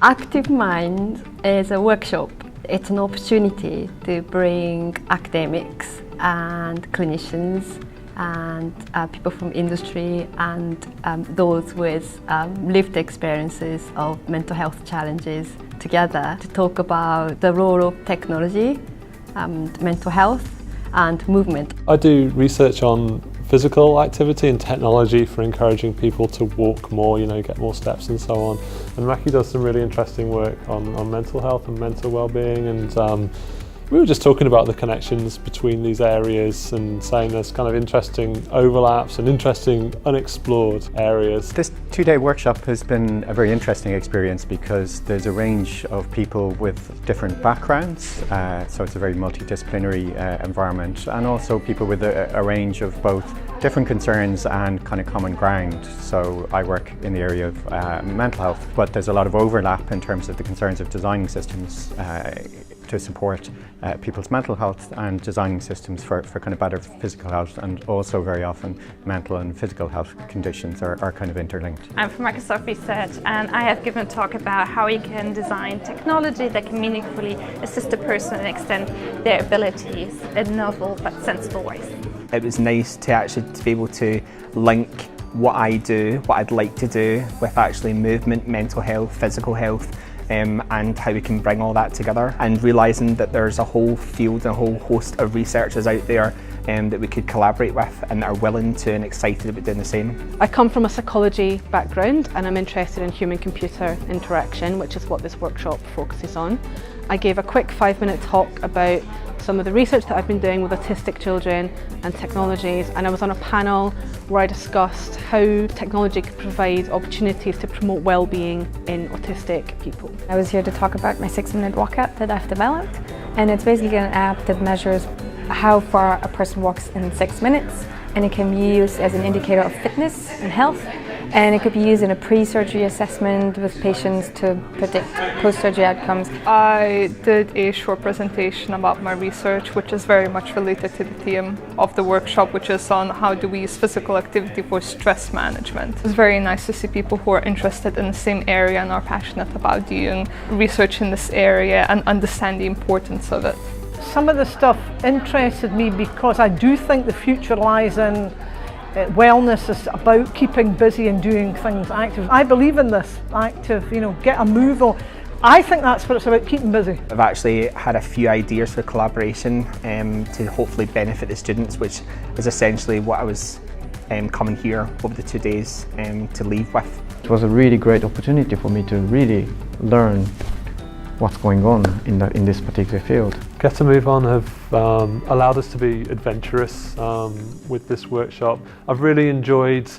Active Mind is a workshop. It's an opportunity to bring academics and clinicians and people from industry and those with lived experiences of mental health challenges together to talk about the role of technology, mental health and movement. I do research on physical activity and technology for encouraging people to walk more, get more steps and so on. And Maki does some really interesting work on mental health and mental well-being, and we were just talking about the connections between these areas and saying there's kind of interesting overlaps and interesting unexplored areas. This two-day workshop has been a very interesting experience because there's a range of people with different backgrounds, so it's a very multidisciplinary environment, and also people with a range of both different concerns and kind of common ground. So I work in the area of mental health, but there's a lot of overlap in terms of the concerns of designing systems to support people's mental health and designing systems for kind of better physical health, and also very often mental and physical health conditions are kind of interlinked. I'm from Microsoft Research, and I have given a talk about how you can design technology that can meaningfully assist a person and extend their abilities in novel but sensible ways. It was nice to actually be able to link what I do, what I'd like to do, with actually movement, mental health, physical health, and how we can bring all that together, and realising that there's a whole field and a whole host of researchers out there that we could collaborate with and that are willing to and excited about doing the same. I come from a psychology background and I'm interested in human-computer interaction, which is what this workshop focuses on. I gave a quick 5-minute talk about some of the research that I've been doing with autistic children and technologies, and I was on a panel where I discussed how technology could provide opportunities to promote well-being in autistic people. I was here to talk about my 6-minute walk app that I've developed, and it's basically an app that measures how far a person walks in 6 minutes, and it can be used as an indicator of fitness and health, and it could be used in a pre-surgery assessment with patients to predict post-surgery outcomes. I did a short presentation about my research, which is very much related to the theme of the workshop, which is on how do we use physical activity for stress management. It's very nice to see people who are interested in the same area and are passionate about doing research in this area and understand the importance of it. Some of the stuff interested me because I do think the future lies in wellness is about keeping busy and doing things active. I believe in this active, get a move on. I think that's what it's about, keeping busy. I've actually had a few ideas for collaboration to hopefully benefit the students, which is essentially what I was coming here over the 2 days to leave with. It was a really great opportunity for me to really learn what's going on in this particular field. Get a Move On have allowed us to be adventurous with this workshop. I've really enjoyed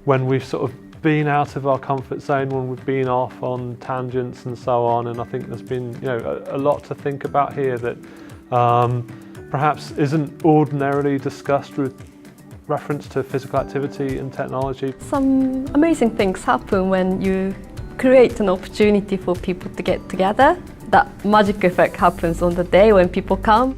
when we've sort of been out of our comfort zone, when we've been off on tangents and so on, and I think there's been a lot to think about here that perhaps isn't ordinarily discussed with reference to physical activity and technology. Some amazing things happen when you create an opportunity for people to get together. That magic effect happens on the day when people come.